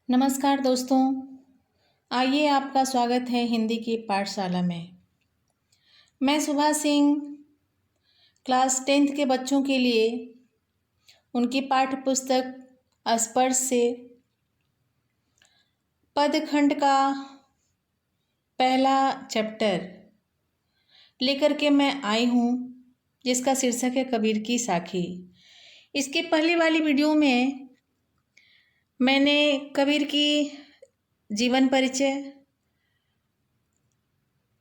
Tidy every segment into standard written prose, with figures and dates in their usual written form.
नमस्कार दोस्तों, आइए आपका स्वागत है हिंदी की पाठशाला में। मैं सुभा सिंह क्लास 10th के बच्चों के लिए उनकी पाठ्य पुस्तक स्पर्श से पदखंड का पहला चैप्टर लेकर के मैं आई हूँ, जिसका शीर्षक है कबीर की साखी। इसके पहले वाली वीडियो में मैंने कबीर की जीवन परिचय,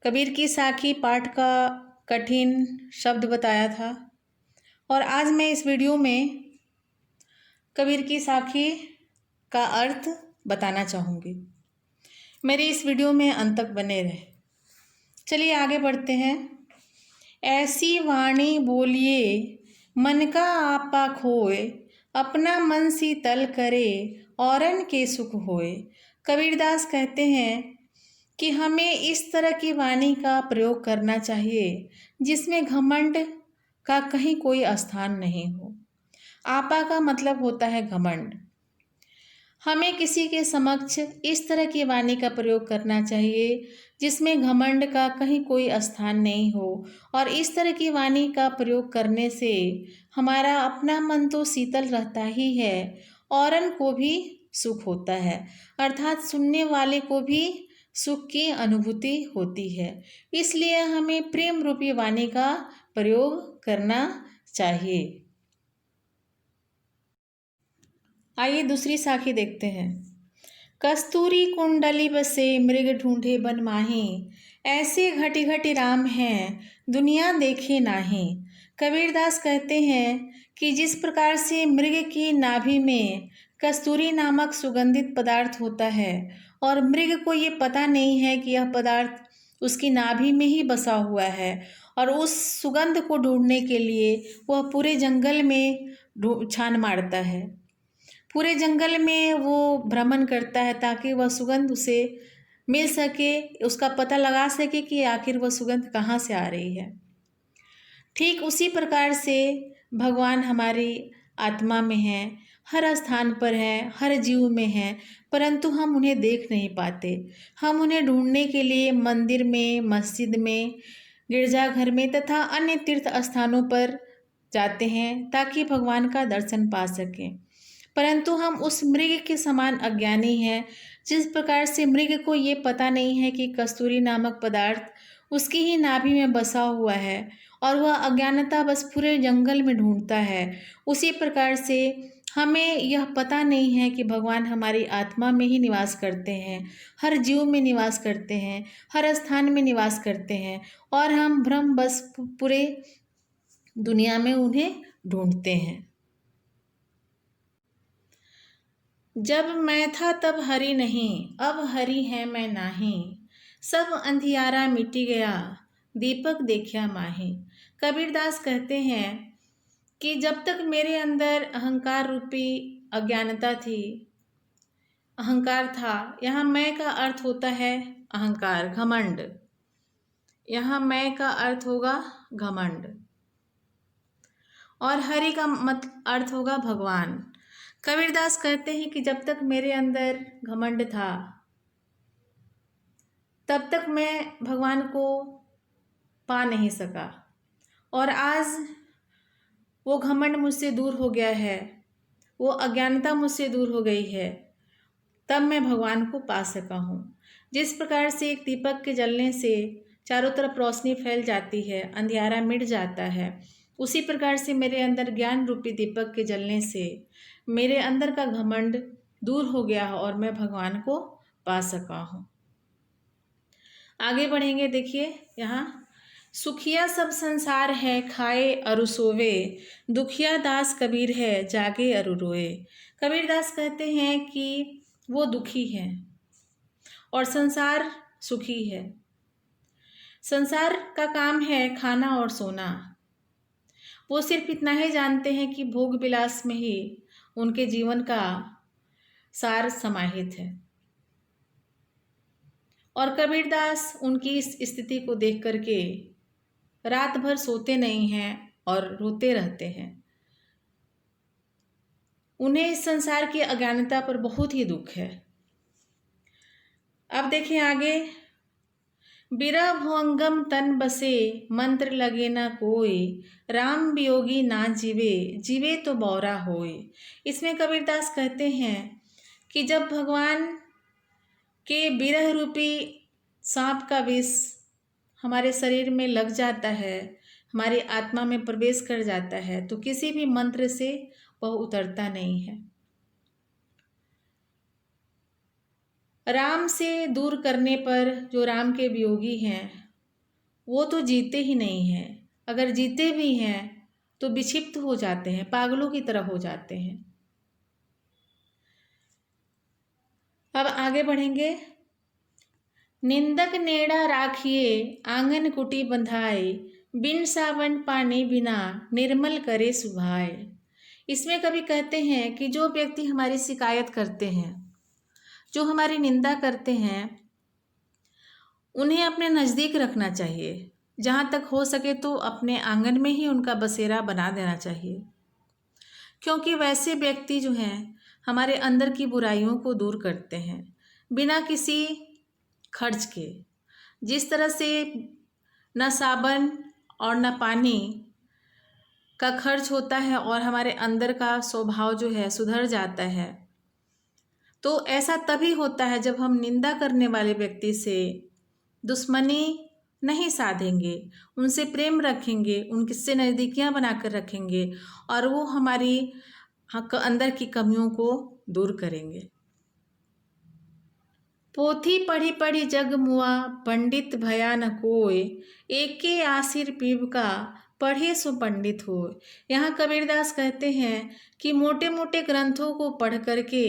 कबीर की साखी पाठ का कठिन शब्द बताया था और आज मैं इस वीडियो में कबीर की साखी का अर्थ बताना चाहूँगी। मेरे इस वीडियो में अंत तक बने रहे। चलिए आगे बढ़ते हैं। ऐसी वाणी बोलिए मन का आपा खोए, अपना मन शीतल करे औरन के सुख होए। कबीरदास कहते हैं कि हमें इस तरह की वाणी का प्रयोग करना चाहिए जिसमें घमंड का कहीं कोई स्थान नहीं हो। आपा का मतलब होता है घमंड। हमें किसी के समक्ष इस तरह की वाणी का प्रयोग करना चाहिए जिसमें घमंड का कहीं कोई स्थान नहीं हो, और इस तरह की वाणी का प्रयोग करने से हमारा अपना मन तो शीतल रहता ही है, औरन को भी सुख होता है, अर्थात सुनने वाले को भी सुख की अनुभूति होती है। इसलिए हमें प्रेम रूपी वाणी का प्रयोग करना चाहिए। आइए दूसरी साखी देखते हैं। कस्तूरी कुंडली बसे मृग ढूंढे बन माही, ऐसे घटी घटी राम हैं दुनिया देखे नाही। कबीरदास कहते हैं कि जिस प्रकार से मृग की नाभि में कस्तूरी नामक सुगंधित पदार्थ होता है और मृग को ये पता नहीं है कि यह पदार्थ उसकी नाभि में ही बसा हुआ है, और उस सुगंध को ढूंढने के लिए वह पूरे जंगल में छान मारता है, पूरे जंगल में वो भ्रमण करता है ताकि वह सुगंध उसे मिल सके, उसका पता लगा सके कि आखिर वह सुगंध कहाँ से आ रही है। ठीक उसी प्रकार से भगवान हमारी आत्मा में है, हर स्थान पर है, हर जीव में है, परंतु हम उन्हें देख नहीं पाते। हम उन्हें ढूंढने के लिए मंदिर में, मस्जिद में, गिरजाघर में तथा अन्य तीर्थ स्थानों पर जाते हैं ताकि भगवान का दर्शन पा सकें, परंतु हम उस मृग के समान अज्ञानी हैं। जिस प्रकार से मृग को ये पता नहीं है कि कस्तूरी नामक पदार्थ उसकी ही नाभि में बसा हुआ है और वह अज्ञानता बस पूरे जंगल में ढूंढता है, उसी प्रकार से हमें यह पता नहीं है कि भगवान हमारी आत्मा में ही निवास करते हैं, हर जीव में निवास करते हैं, हर स्थान में निवास करते हैं, और हम भ्रम बस पूरे दुनिया में उन्हें ढूंढते हैं। जब मैं था तब हरि नहीं, अब हरि है मैं नाही, सब अंधियारा मिटी गया दीपक देखा माही। कबीरदास कहते हैं कि जब तक मेरे अंदर अहंकार रूपी अज्ञानता थी, अहंकार था, यहाँ मैं का अर्थ होता है अहंकार, घमंड। यहाँ मैं का अर्थ होगा घमंड और हरि का अर्थ होगा भगवान। कबीरदास कहते हैं कि जब तक मेरे अंदर घमंड था तब तक मैं भगवान को पा नहीं सका, और आज वो घमंड मुझसे दूर हो गया है, वो अज्ञानता मुझसे दूर हो गई है, तब मैं भगवान को पा सका हूँ। जिस प्रकार से एक दीपक के जलने से चारों तरफ रोशनी फैल जाती है, अंधियारा मिट जाता है, उसी प्रकार से मेरे अंदर ज्ञान रूपी दीपक के जलने से मेरे अंदर का घमंड दूर हो गया और मैं भगवान को पा सका हूँ। आगे बढ़ेंगे। देखिए यहाँ, सुखिया सब संसार है खाए अरु सोवे, दुखिया दास कबीर है जागे अरु रोए। कबीरदास कहते हैं कि वो दुखी है और संसार सुखी है। संसार का काम है खाना और सोना, वो सिर्फ इतना ही जानते हैं कि भोग विलास में ही उनके जीवन का सार समाहित है, और कबीरदास उनकी इस स्थिति को देख करके रात भर सोते नहीं हैं और रोते रहते हैं। उन्हें इस संसार की अज्ञानता पर बहुत ही दुख है, अब देखिए आगे, बिरह भुअंगम तन बसे मंत्र लगे ना कोई, राम वियोगी ना जीवे जीवे तो बौरा होए। इसमें कबीरदास कहते हैं कि जब भगवान के बिरह रूपी सांप का विष हमारे शरीर में लग जाता है, हमारी आत्मा में प्रवेश कर जाता है, तो किसी भी मंत्र से वह उतरता नहीं है। राम से दूर करने पर जो राम के वियोगी हैं वो तो जीते ही नहीं हैं, अगर जीते भी हैं तो विक्षिप्त हो जाते हैं, पागलों की तरह हो जाते हैं। अब आगे बढ़ेंगे। निंदक नेड़ा राखिए आंगन कुटी बंधाए, बिन सावन पानी बिना निर्मल करे सुभाए। इसमें कभी कहते हैं कि जो व्यक्ति हमारी शिकायत करते हैं, जो हमारी निंदा करते हैं, उन्हें अपने नज़दीक रखना चाहिए। जहाँ तक हो सके तो अपने आंगन में ही उनका बसेरा बना देना चाहिए, क्योंकि वैसे व्यक्ति जो हैं हमारे अंदर की बुराइयों को दूर करते हैं बिना किसी खर्च के। जिस तरह से न साबन और न पानी का खर्च होता है और हमारे अंदर का स्वभाव जो है सुधर जाता है, तो ऐसा तभी होता है जब हम निंदा करने वाले व्यक्ति से दुश्मनी नहीं साधेंगे, उनसे प्रेम रखेंगे, उनसे नज़दीकियाँ बनाकर रखेंगे और वो हमारी अंदर की कमियों को दूर करेंगे। पोथी पढ़ी पढ़ी जग मुआ पंडित भया न कोय, एके आसिर पीव का पढ़े सो पंडित हो। यहाँ कबीरदास कहते हैं कि मोटे मोटे ग्रंथों को पढ़ करके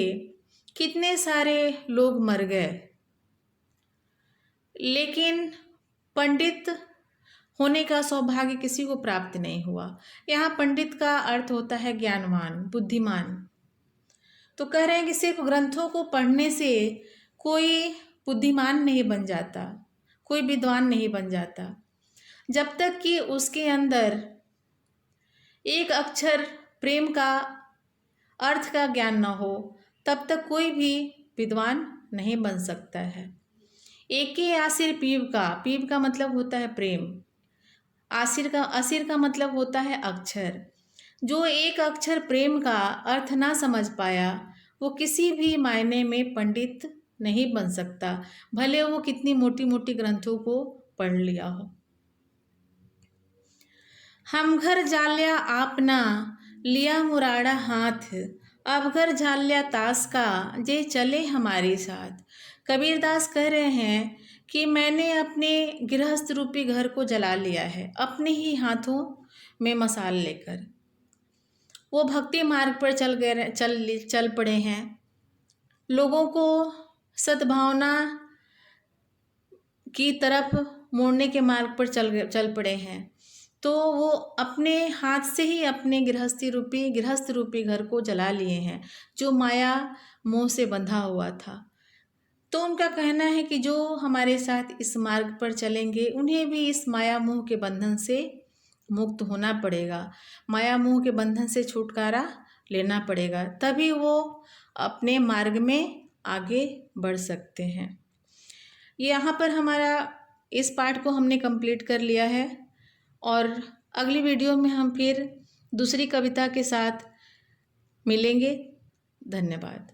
कितने सारे लोग मर गए, लेकिन पंडित होने का सौभाग्य किसी को प्राप्त नहीं हुआ। यहाँ पंडित का अर्थ होता है ज्ञानवान, बुद्धिमान। तो कह रहे हैं कि सिर्फ ग्रंथों को पढ़ने से कोई बुद्धिमान नहीं बन जाता, कोई विद्वान नहीं बन जाता। जब तक कि उसके अंदर एक अक्षर प्रेम का अर्थ का ज्ञान न हो, तब तक कोई भी विद्वान नहीं बन सकता है। एके आसिर पीव का मतलब होता है प्रेम, आसिर का मतलब होता है अक्षर। जो एक अक्षर प्रेम का अर्थ ना समझ पाया, वो किसी भी मायने में पंडित नहीं बन सकता, भले वो कितनी मोटी मोटी ग्रंथों को पढ़ लिया हो। हम घर जाल्या आपना लिया मुराड़ा हाथ, अब घर जाल्या ताश का जे चले हमारे साथ। कबीरदास कह रहे हैं कि मैंने अपने गृहस्थ रूपी घर को जला लिया है अपने ही हाथों में मसाल लेकर। वो भक्ति मार्ग पर चल पड़े हैं, लोगों को सद्भावना की तरफ मोड़ने के मार्ग पर चल पड़े हैं। तो वो अपने हाथ से ही अपने गृहस्थ रूपी घर को जला लिए हैं, जो माया मोह से बंधा हुआ था। तो उनका कहना है कि जो हमारे साथ इस मार्ग पर चलेंगे, उन्हें भी इस माया मोह के बंधन से मुक्त होना पड़ेगा, माया मोह के बंधन से छुटकारा लेना पड़ेगा, तभी वो अपने मार्ग में आगे बढ़ सकते हैं। यहाँ पर हमारा इस पाठ को हमने कंप्लीट कर लिया है और अगली वीडियो में हम फिर दूसरी कविता के साथ मिलेंगे। धन्यवाद।